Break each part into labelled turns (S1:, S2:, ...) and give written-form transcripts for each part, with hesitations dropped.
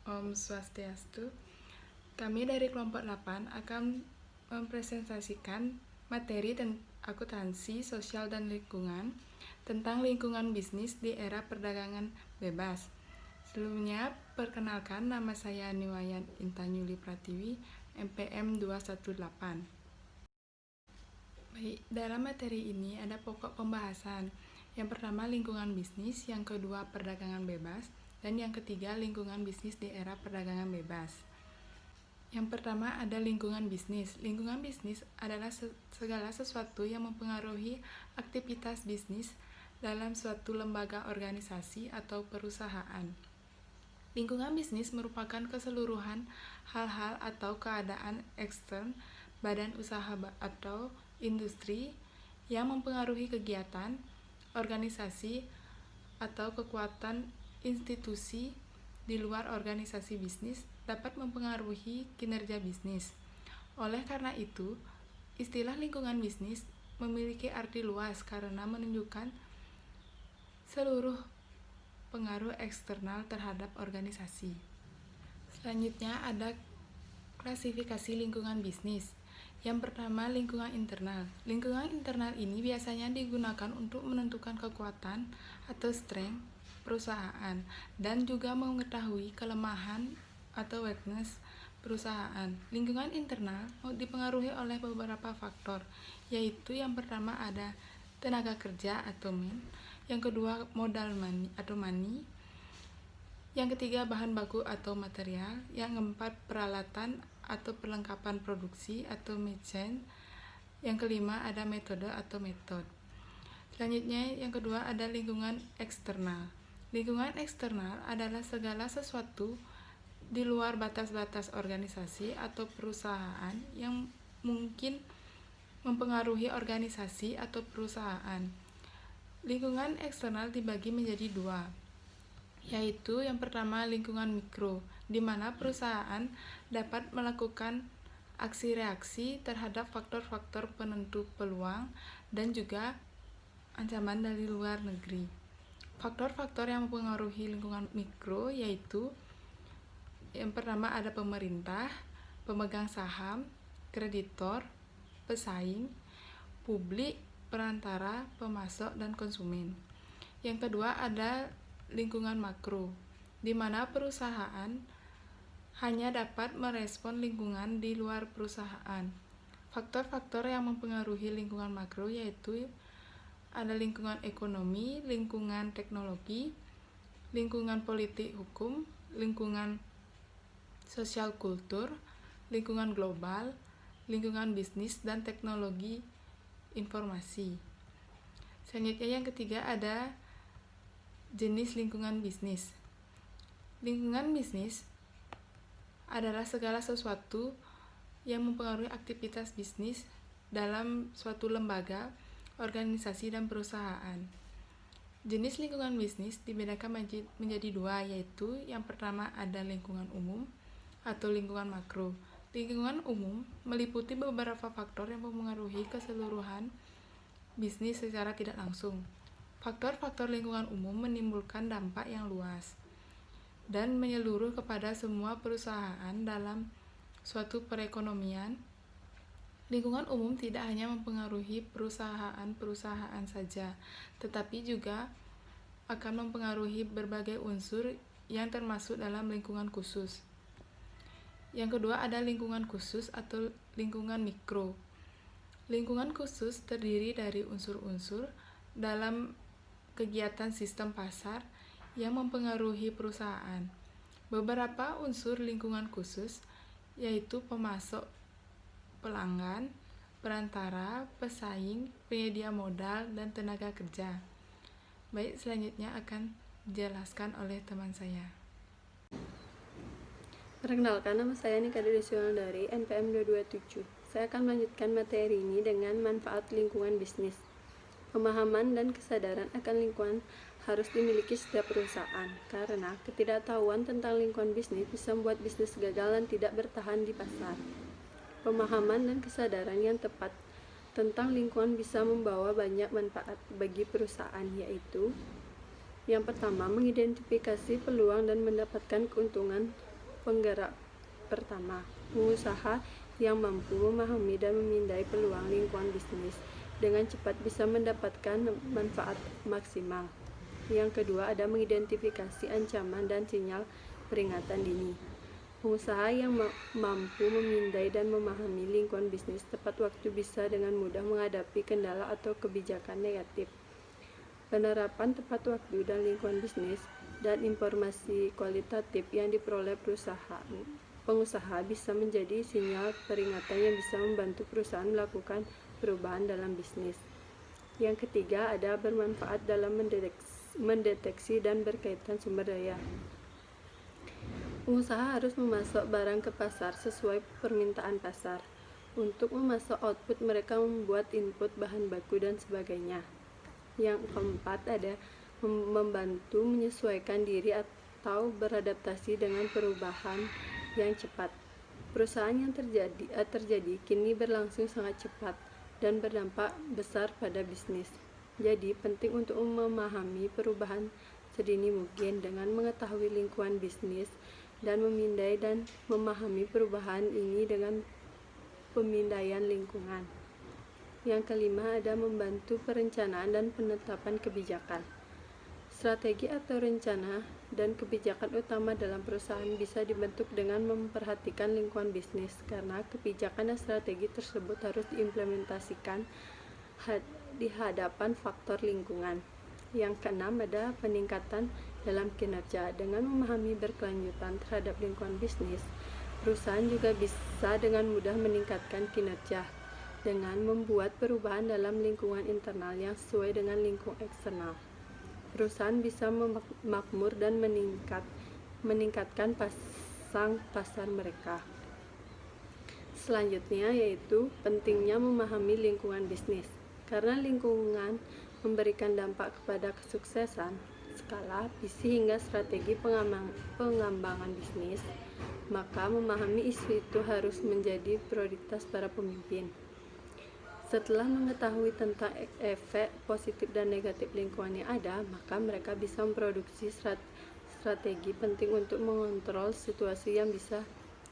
S1: Om Swastiastu. Kami dari kelompok 8 akan mempresentasikan materi tentang akuntansi sosial dan lingkungan tentang lingkungan bisnis di era perdagangan bebas. Sebelumnya, perkenalkan, nama saya Niwayan Intan Yuli Pratiwi, MPM 218. Baik, dalam materi ini ada pokok pembahasan. Yang pertama, lingkungan bisnis, yang kedua, perdagangan bebas, dan yang ketiga, lingkungan bisnis di era perdagangan bebas. Yang pertama ada lingkungan bisnis. Lingkungan bisnis adalah segala sesuatu yang mempengaruhi aktivitas bisnis dalam suatu lembaga organisasi atau perusahaan. Lingkungan bisnis merupakan keseluruhan hal-hal atau keadaan ekstern badan usaha atau industri yang mempengaruhi kegiatan, organisasi, atau kekuatan institusi di luar organisasi bisnis dapat mempengaruhi kinerja bisnis. Oleh karena itu, istilah lingkungan bisnis memiliki arti luas karena menunjukkan seluruh pengaruh eksternal terhadap organisasi. Selanjutnya ada klasifikasi lingkungan bisnis. Yang pertama, lingkungan internal. Lingkungan internal ini biasanya digunakan untuk menentukan kekuatan atau strength perusahaan dan juga mengetahui kelemahan atau weakness perusahaan. Lingkungan internal dipengaruhi oleh beberapa faktor, yaitu yang pertama ada tenaga kerja atau man, yang kedua modal money, yang ketiga bahan baku atau material, yang keempat peralatan atau perlengkapan produksi atau machine, yang kelima ada metode atau method. Selanjutnya yang kedua ada lingkungan eksternal. Lingkungan eksternal adalah segala sesuatu di luar batas-batas organisasi atau perusahaan yang mungkin mempengaruhi organisasi atau perusahaan. Lingkungan eksternal dibagi menjadi dua, yaitu yang pertama lingkungan mikro, di mana perusahaan dapat melakukan aksi reaksi terhadap faktor-faktor penentu peluang dan juga ancaman dari luar negeri. Faktor-faktor yang mempengaruhi lingkungan mikro yaitu yang pertama ada pemerintah, pemegang saham, kreditor, pesaing, publik, perantara, pemasok, dan konsumen. Yang kedua ada lingkungan makro, di mana perusahaan hanya dapat merespon lingkungan di luar perusahaan. Faktor-faktor yang mempengaruhi lingkungan makro yaitu ada lingkungan ekonomi, lingkungan teknologi, lingkungan politik hukum, lingkungan sosial kultur, lingkungan global, lingkungan bisnis dan teknologi informasi. Selanjutnya yang ketiga ada jenis lingkungan bisnis. Lingkungan bisnis adalah segala sesuatu yang mempengaruhi aktivitas bisnis dalam suatu lembaga, organisasi, dan perusahaan. Jenis lingkungan bisnis dibedakan menjadi dua, yaitu yang pertama ada lingkungan umum atau lingkungan makro. Lingkungan umum meliputi beberapa faktor yang mempengaruhi keseluruhan bisnis secara tidak langsung. Faktor-faktor lingkungan umum menimbulkan dampak yang luas dan menyeluruh kepada semua perusahaan dalam suatu perekonomian. Lingkungan umum tidak hanya mempengaruhi perusahaan-perusahaan saja, tetapi juga akan mempengaruhi berbagai unsur yang termasuk dalam lingkungan khusus. Yang kedua ada lingkungan khusus atau lingkungan mikro. Lingkungan khusus terdiri dari unsur-unsur dalam kegiatan sistem pasar yang mempengaruhi perusahaan. Beberapa unsur lingkungan khusus yaitu pemasok, pelanggan, perantara, pesaing, penyedia modal, dan tenaga kerja. Baik, selanjutnya akan dijelaskan oleh teman saya.
S2: Perkenalkan, nama saya Nika Dedesional dari NPM 227. Saya akan melanjutkan materi ini dengan manfaat lingkungan bisnis. Pemahaman dan kesadaran akan lingkungan harus dimiliki setiap perusahaan, karena ketidaktahuan tentang lingkungan bisnis bisa membuat bisnis gagal dan tidak bertahan di pasar. Pemahaman dan kesadaran yang tepat tentang lingkungan bisa membawa banyak manfaat bagi perusahaan, yaitu yang pertama, mengidentifikasi peluang dan mendapatkan keuntungan penggerak pertama, pengusaha yang mampu memahami dan memindai peluang lingkungan bisnis dengan cepat bisa mendapatkan manfaat maksimal. Yang kedua, ada mengidentifikasi ancaman dan sinyal peringatan dini. Pengusaha yang mampu memindai dan memahami lingkungan bisnis tepat waktu bisa dengan mudah menghadapi kendala atau kebijakan negatif. Penerapan tepat waktu dan lingkungan bisnis dan informasi kualitatif yang diperoleh pengusaha bisa menjadi sinyal peringatan yang bisa membantu perusahaan melakukan perubahan dalam bisnis. Yang ketiga, ada bermanfaat dalam mendeteksi dan berkaitan sumber daya. Pengusaha harus memasok barang ke pasar sesuai permintaan pasar. Untuk memasok output, mereka membuat input bahan baku dan sebagainya. Yang keempat, ada membantu menyesuaikan diri atau beradaptasi dengan perubahan yang cepat. Perusahaan yang terjadi kini berlangsung sangat cepat dan berdampak besar pada bisnis. Jadi, penting untuk memahami perubahan sedini mungkin dengan mengetahui lingkungan bisnis dan memindai dan memahami perubahan ini dengan pemindaian lingkungan. Yang kelima, ada membantu perencanaan dan penetapan kebijakan. Strategi atau rencana dan kebijakan utama dalam perusahaan bisa dibentuk dengan memperhatikan lingkungan bisnis, karena kebijakan dan strategi tersebut harus diimplementasikan di hadapan faktor lingkungan. Yang keenam, ada peningkatan dalam kinerja. Dengan memahami berkelanjutan terhadap lingkungan bisnis, perusahaan juga bisa dengan mudah meningkatkan kinerja dengan membuat perubahan dalam lingkungan internal yang sesuai dengan lingkungan eksternal. Perusahaan bisa makmur dan meningkatkan pasang pasar mereka. Selanjutnya yaitu pentingnya memahami lingkungan bisnis. Karena lingkungan memberikan dampak kepada kesuksesan, skala, visi hingga strategi pengembangan bisnis, maka memahami isu itu harus menjadi prioritas para pemimpin. Setelah mengetahui tentang efek positif dan negatif lingkungan yang ada, maka mereka bisa memproduksi strategi penting untuk mengontrol situasi yang bisa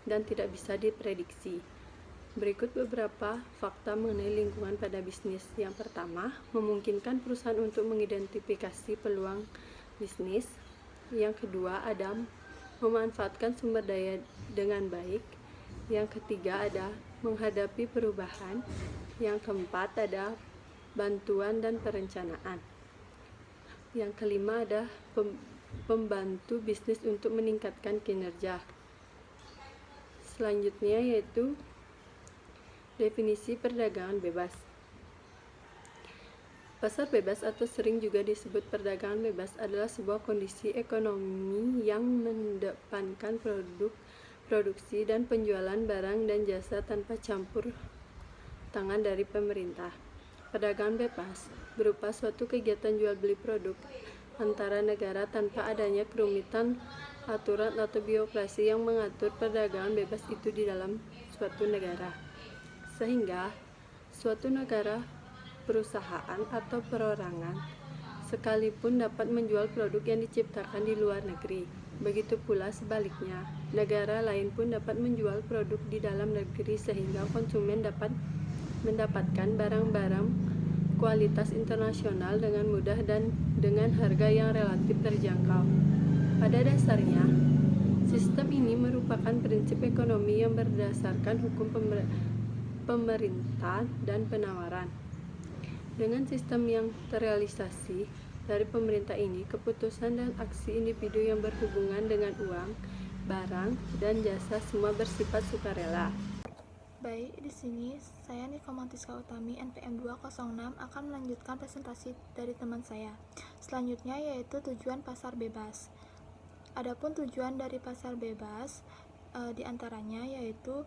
S2: dan tidak bisa diprediksi. Berikut beberapa fakta mengenai lingkungan pada bisnis. Yang pertama, memungkinkan perusahaan untuk mengidentifikasi peluang bisnis. Yang kedua, ada memanfaatkan sumber daya dengan baik. Yang ketiga, ada menghadapi perubahan. Yang keempat, ada bantuan dan perencanaan. Yang kelima, ada pembantu bisnis untuk meningkatkan kinerja. Selanjutnya yaitu definisi perdagangan bebas. Pasar bebas atau sering juga disebut perdagangan bebas adalah sebuah kondisi ekonomi yang mengedepankan produksi dan penjualan barang dan jasa tanpa campur tangan dari pemerintah. Perdagangan bebas berupa suatu kegiatan jual beli produk antara negara tanpa adanya kerumitan aturan atau birokrasi yang mengatur perdagangan bebas itu di dalam suatu negara. Sehingga suatu negara, perusahaan atau perorangan sekalipun dapat menjual produk yang diciptakan di luar negeri. Begitu pula sebaliknya, negara lain pun dapat menjual produk di dalam negeri sehingga konsumen dapat mendapatkan barang-barang kualitas internasional dengan mudah dan dengan harga yang relatif terjangkau. Pada dasarnya, sistem ini merupakan prinsip ekonomi yang berdasarkan hukum pemerintah dan penawaran. Dengan sistem yang terrealisasi dari pemerintah ini, keputusan dan aksi individu yang berhubungan dengan uang, barang, dan jasa semua bersifat sukarela.
S3: Baik, di sini saya Nika Mantiska Utami NPM 206 akan melanjutkan presentasi dari teman saya. Selanjutnya yaitu tujuan pasar bebas. Adapun tujuan dari pasar bebas diantaranya yaitu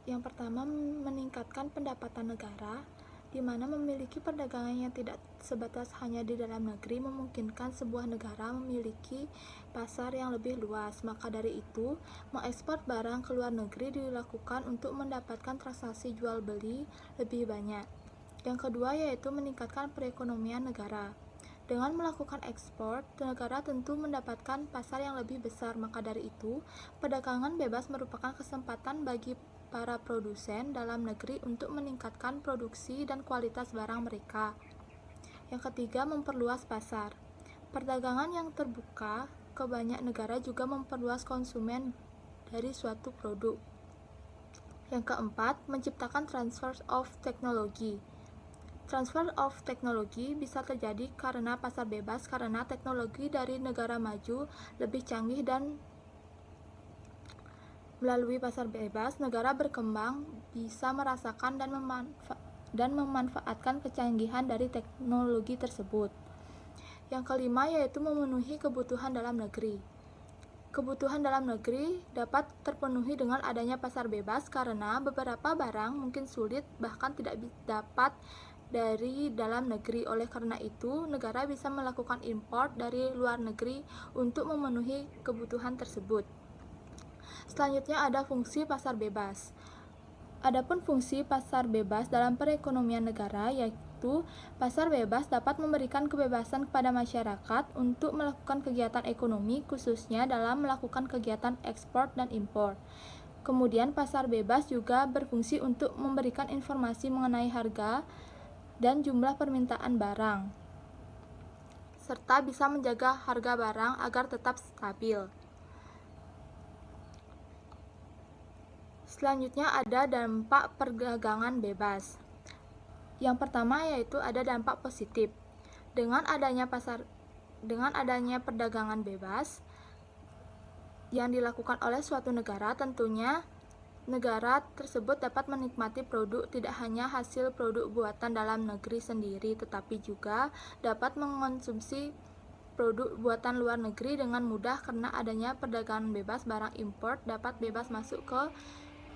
S3: yang pertama meningkatkan pendapatan negara, di mana memiliki perdagangan yang tidak sebatas hanya di dalam negeri memungkinkan sebuah negara memiliki pasar yang lebih luas. Maka dari itu, mengekspor barang ke luar negeri dilakukan untuk mendapatkan transaksi jual beli lebih banyak. Yang kedua yaitu meningkatkan perekonomian negara. Dengan melakukan ekspor, negara tentu mendapatkan pasar yang lebih besar. Maka dari itu, perdagangan bebas merupakan kesempatan bagi para produsen dalam negeri untuk meningkatkan produksi dan kualitas barang mereka. Yang ketiga, memperluas pasar. Perdagangan yang terbuka ke banyak negara juga memperluas konsumen dari suatu produk. Yang keempat, menciptakan transfer of technology. Transfer of technology bisa terjadi karena pasar bebas, karena teknologi dari negara maju lebih canggih dan melalui pasar bebas, negara berkembang bisa merasakan dan memanfaatkan kecanggihan dari teknologi tersebut. Yang kelima yaitu memenuhi kebutuhan dalam negeri. Kebutuhan dalam negeri dapat terpenuhi dengan adanya pasar bebas karena beberapa barang mungkin sulit bahkan tidak dapat dari dalam negeri. Oleh karena itu, negara bisa melakukan impor dari luar negeri untuk memenuhi kebutuhan tersebut. Selanjutnya ada fungsi pasar bebas. Adapun fungsi pasar bebas dalam perekonomian negara yaitu pasar bebas dapat memberikan kebebasan kepada masyarakat untuk melakukan kegiatan ekonomi khususnya dalam melakukan kegiatan ekspor dan impor. Kemudian pasar bebas juga berfungsi untuk memberikan informasi mengenai harga dan jumlah permintaan barang, serta bisa menjaga harga barang agar tetap stabil. Selanjutnya ada dampak perdagangan bebas. Yang pertama yaitu ada dampak positif. Dengan adanya perdagangan bebas yang dilakukan oleh suatu negara, tentunya negara tersebut dapat menikmati produk tidak hanya hasil produk buatan dalam negeri sendiri, tetapi juga dapat mengonsumsi produk buatan luar negeri dengan mudah karena adanya perdagangan bebas. Barang impor dapat bebas masuk ke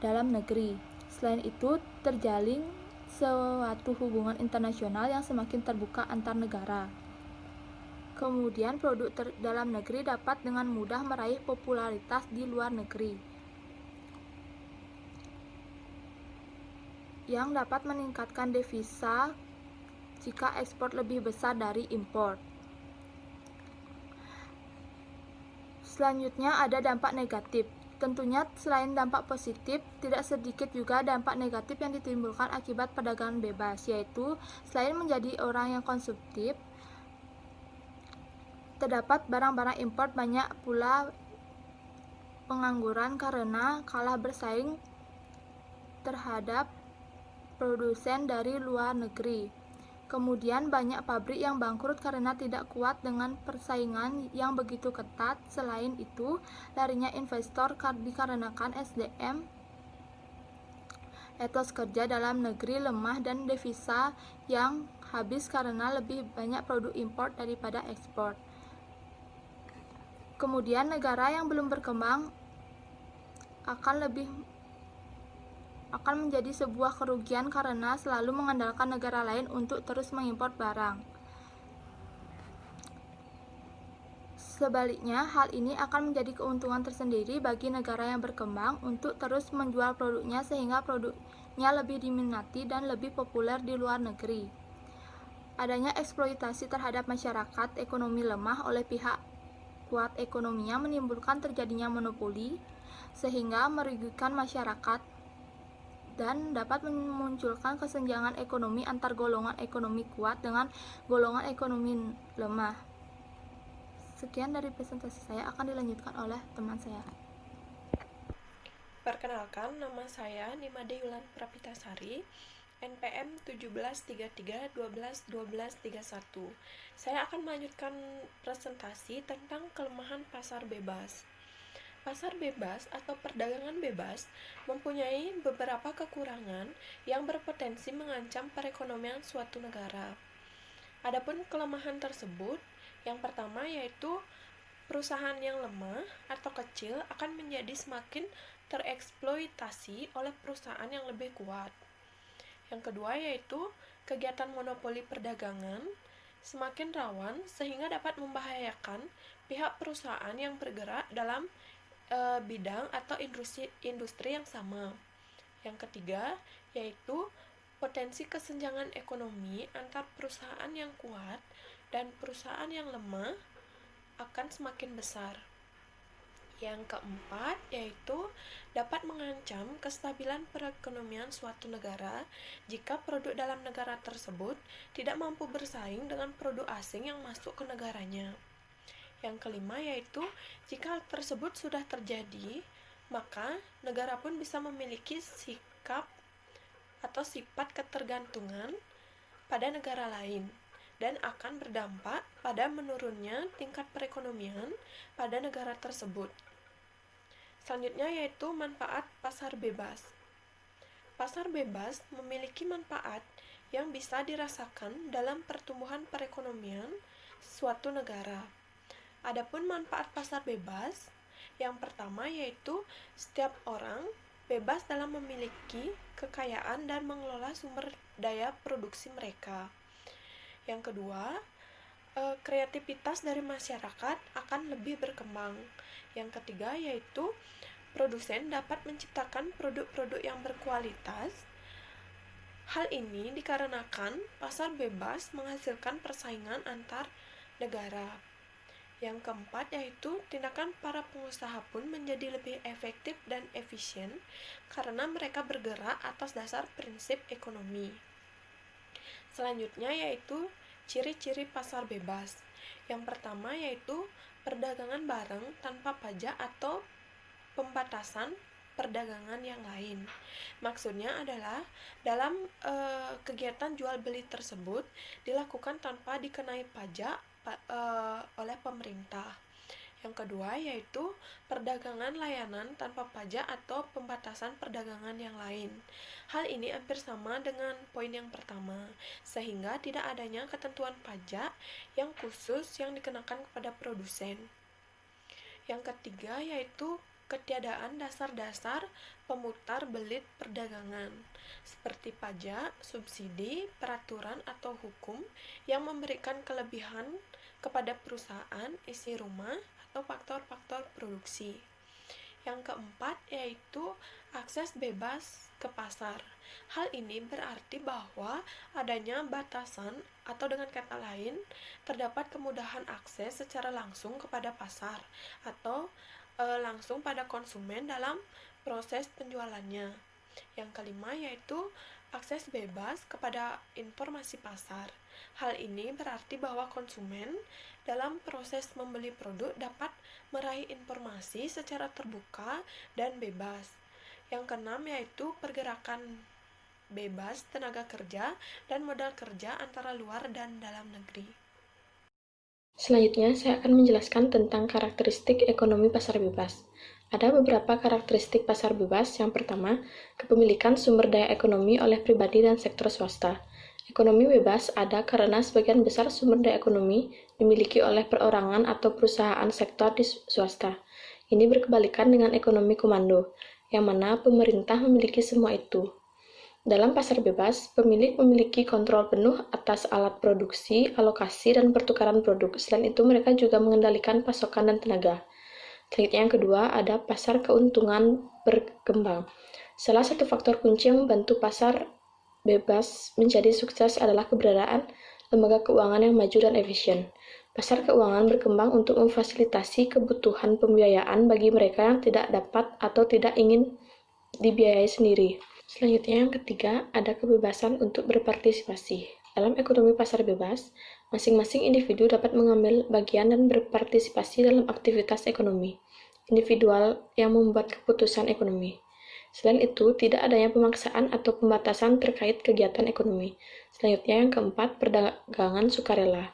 S3: dalam negeri. Selain itu, terjalin suatu hubungan internasional yang semakin terbuka antar negara. Kemudian, produk dalam negeri dapat dengan mudah meraih popularitas di luar negeri, yang dapat meningkatkan devisa jika ekspor lebih besar dari impor. Selanjutnya ada dampak negatif. Tentunya selain dampak positif, tidak sedikit juga dampak negatif yang ditimbulkan akibat perdagangan bebas, yaitu selain menjadi orang yang konsumtif, terdapat barang-barang impor banyak pula pengangguran karena kalah bersaing terhadap produsen dari luar negeri. Kemudian banyak pabrik yang bangkrut karena tidak kuat dengan persaingan yang begitu ketat. Selain itu, larinya investor dikarenakan SDM etos kerja dalam negeri lemah dan devisa yang habis karena lebih banyak produk impor daripada ekspor. Kemudian negara yang belum berkembang akan menjadi sebuah kerugian karena selalu mengandalkan negara lain untuk terus mengimpor barang. Sebaliknya, hal ini akan menjadi keuntungan tersendiri bagi negara yang berkembang untuk terus menjual produknya sehingga produknya lebih diminati dan lebih populer di luar negeri. Adanya eksploitasi terhadap masyarakat ekonomi lemah oleh pihak kuat ekonominya menimbulkan terjadinya monopoli sehingga merugikan masyarakat dan dapat memunculkan kesenjangan ekonomi antar golongan ekonomi kuat dengan golongan ekonomi lemah. Sekian dari presentasi saya, akan dilanjutkan oleh teman saya.
S4: Perkenalkan, nama saya Nimade Yulan Prapitasari, NPM 1733121231. Saya akan melanjutkan presentasi tentang kelemahan pasar bebas. Pasar bebas atau perdagangan bebas mempunyai beberapa kekurangan yang berpotensi mengancam perekonomian suatu negara. Adapun kelemahan tersebut, yang pertama yaitu perusahaan yang lemah atau kecil akan menjadi semakin tereksploitasi oleh perusahaan yang lebih kuat. Yang kedua yaitu kegiatan monopoli perdagangan semakin rawan sehingga dapat membahayakan pihak perusahaan yang bergerak dalam bidang atau industri yang sama. Yang ketiga yaitu potensi kesenjangan ekonomi antar perusahaan yang kuat dan perusahaan yang lemah akan semakin besar. Yang keempat yaitu dapat mengancam kestabilan perekonomian suatu negara jika produk dalam negara tersebut tidak mampu bersaing dengan produk asing yang masuk ke negaranya. Yang kelima yaitu jika hal tersebut sudah terjadi, maka negara pun bisa memiliki sikap atau sifat ketergantungan pada negara lain dan akan berdampak pada menurunnya tingkat perekonomian pada negara tersebut. Selanjutnya yaitu manfaat pasar bebas. Pasar bebas memiliki manfaat yang bisa dirasakan dalam pertumbuhan perekonomian suatu negara. Adapun manfaat pasar bebas, yang pertama yaitu setiap orang bebas dalam memiliki kekayaan dan mengelola sumber daya produksi mereka. Yang kedua, kreativitas dari masyarakat akan lebih berkembang. Yang ketiga yaitu produsen dapat menciptakan produk-produk yang berkualitas. Hal ini dikarenakan pasar bebas menghasilkan persaingan antar negara. Yang keempat yaitu tindakan para pengusaha pun menjadi lebih efektif dan efisien karena mereka bergerak atas dasar prinsip ekonomi. Selanjutnya yaitu ciri-ciri pasar bebas. Yang pertama yaitu perdagangan barang tanpa pajak atau pembatasan perdagangan yang lain. Maksudnya adalah dalam kegiatan jual beli tersebut dilakukan tanpa dikenai pajak oleh pemerintah. Yang kedua yaitu perdagangan layanan tanpa pajak atau pembatasan perdagangan yang lain. Hal ini hampir sama dengan poin yang pertama, sehingga tidak adanya ketentuan pajak yang khusus yang dikenakan kepada produsen. Yang ketiga yaitu ketiadaan dasar-dasar pemutar belit perdagangan, seperti pajak, subsidi, peraturan atau hukum yang memberikan kelebihan kepada perusahaan, isi rumah, atau faktor-faktor produksi. Yang keempat yaitu akses bebas ke pasar. Hal ini berarti bahwa adanya batasan atau dengan kata lain terdapat kemudahan akses secara langsung kepada pasar atau langsung pada konsumen dalam proses penjualannya. Yang kelima yaitu akses bebas kepada informasi pasar. Hal ini berarti bahwa konsumen dalam proses membeli produk dapat meraih informasi secara terbuka dan bebas. Yang keenam yaitu pergerakan bebas tenaga kerja dan modal kerja antara luar dan dalam negeri.
S2: Selanjutnya, saya akan menjelaskan tentang karakteristik ekonomi pasar bebas. Ada beberapa karakteristik pasar bebas. Yang pertama, kepemilikan sumber daya ekonomi oleh pribadi dan sektor swasta. Ekonomi bebas ada karena sebagian besar sumber daya ekonomi dimiliki oleh perorangan atau perusahaan sektor di swasta. Ini berkebalikan dengan ekonomi komando, yang mana pemerintah memiliki semua itu. Dalam pasar bebas, pemilik memiliki kontrol penuh atas alat produksi, alokasi, dan pertukaran produk. Selain itu, mereka juga mengendalikan pasokan dan tenaga. Selanjutnya yang kedua, ada pasar keuntungan berkembang. Salah satu faktor kunci yang membantu pasar bebas menjadi sukses adalah keberadaan lembaga keuangan yang maju dan efisien. Pasar keuangan berkembang untuk memfasilitasi kebutuhan pembiayaan bagi mereka yang tidak dapat atau tidak ingin dibiayai sendiri. Selanjutnya yang ketiga, ada kebebasan untuk berpartisipasi. Dalam ekonomi pasar bebas, masing-masing individu dapat mengambil bagian dan berpartisipasi dalam aktivitas ekonomi individual yang membuat keputusan ekonomi. Selain itu, tidak adanya pemaksaan atau pembatasan terkait kegiatan ekonomi. Selanjutnya yang keempat, perdagangan sukarela.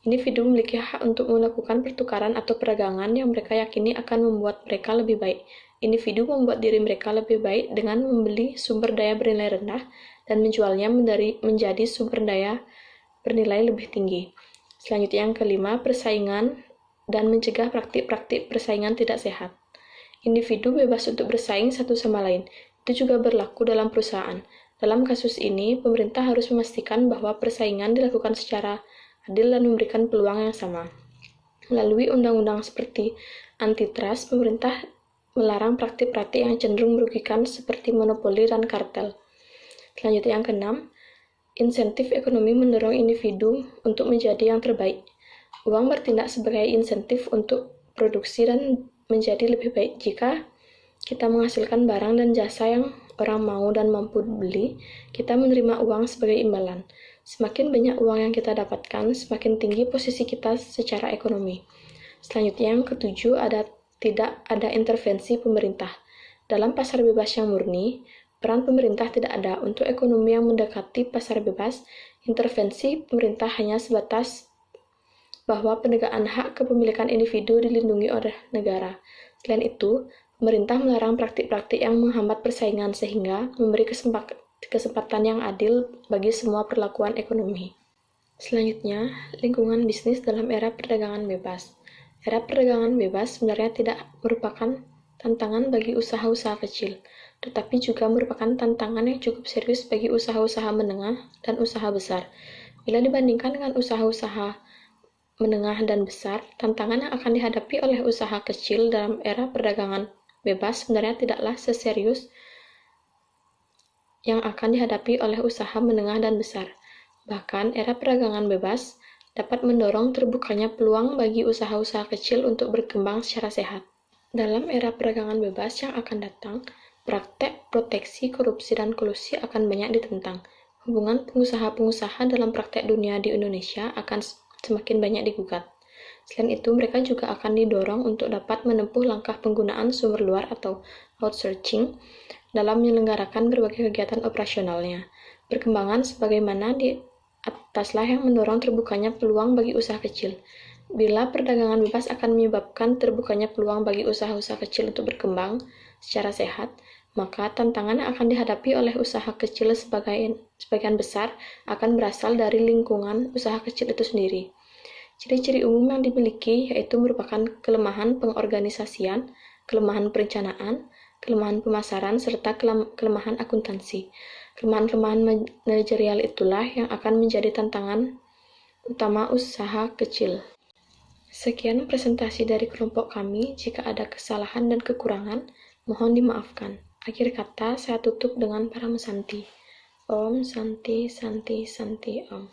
S2: Individu memiliki hak untuk melakukan pertukaran atau perdagangan yang mereka yakini akan membuat mereka lebih baik. Individu membuat diri mereka lebih baik dengan membeli sumber daya bernilai rendah dan menjualnya menjadi sumber daya bernilai lebih tinggi. Selanjutnya yang kelima, persaingan dan mencegah praktik-praktik persaingan tidak sehat. Individu bebas untuk bersaing satu sama lain. Itu juga berlaku dalam perusahaan. Dalam kasus ini, pemerintah harus memastikan bahwa persaingan dilakukan secara adil dan memberikan peluang yang sama. Melalui undang-undang seperti antitrust, pemerintah melarang praktik-praktik yang cenderung merugikan seperti monopoli dan kartel. Selanjutnya yang keenam, Insentif ekonomi mendorong individu untuk menjadi yang terbaik. Uang bertindak sebagai insentif untuk produksi dan menjadi lebih baik. Jika kita menghasilkan barang dan jasa yang orang mau dan mampu beli, kita menerima uang sebagai imbalan. Semakin banyak uang yang kita dapatkan, semakin tinggi posisi kita secara ekonomi. Selanjutnya, yang ketujuh, tidak ada intervensi pemerintah. Dalam pasar bebas yang murni, peran pemerintah tidak ada. Untuk ekonomi yang mendekati pasar bebas, intervensi pemerintah hanya sebatas bahwa penegakan hak kepemilikan individu dilindungi oleh negara. Selain itu, pemerintah melarang praktik-praktik yang menghambat persaingan sehingga memberi kesempatan yang adil bagi semua perlakuan ekonomi. Selanjutnya, lingkungan bisnis dalam era perdagangan bebas. Era perdagangan bebas sebenarnya tidak merupakan tantangan bagi usaha-usaha kecil, tetapi juga merupakan tantangan yang cukup serius bagi usaha-usaha menengah dan usaha besar. Bila dibandingkan dengan usaha-usaha menengah dan besar, tantangan yang akan dihadapi oleh usaha kecil dalam era perdagangan bebas sebenarnya tidaklah seserius yang akan dihadapi oleh usaha menengah dan besar. Bahkan, era perdagangan bebas dapat mendorong terbukanya peluang bagi usaha-usaha kecil untuk berkembang secara sehat. Dalam era perdagangan bebas yang akan datang, praktek proteksi, korupsi, dan kolusi akan banyak ditentang. Hubungan pengusaha-pengusaha dalam praktek dunia di Indonesia akan semakin banyak digugat. Selain itu, mereka juga akan didorong untuk dapat menempuh langkah penggunaan sumber luar atau outsourcing dalam menyelenggarakan berbagai kegiatan operasionalnya. Perkembangan sebagaimana di ataslah yang mendorong terbukanya peluang bagi usaha kecil. Bila perdagangan bebas akan menyebabkan terbukanya peluang bagi usaha-usaha kecil untuk berkembang secara sehat, maka tantangan yang akan dihadapi oleh usaha kecil sebagian besar akan berasal dari lingkungan usaha kecil itu sendiri. Ciri-ciri umum yang dimiliki yaitu merupakan kelemahan pengorganisasian, kelemahan perencanaan, kelemahan pemasaran, serta kelemahan akuntansi. Kelemahan-kelemahan manajerial itulah yang akan menjadi tantangan utama usaha kecil. Sekian presentasi dari kelompok kami. Jika ada kesalahan dan kekurangan, mohon dimaafkan. Akhir kata, saya tutup dengan Paramesanti. Om Santi Santi Santi Om.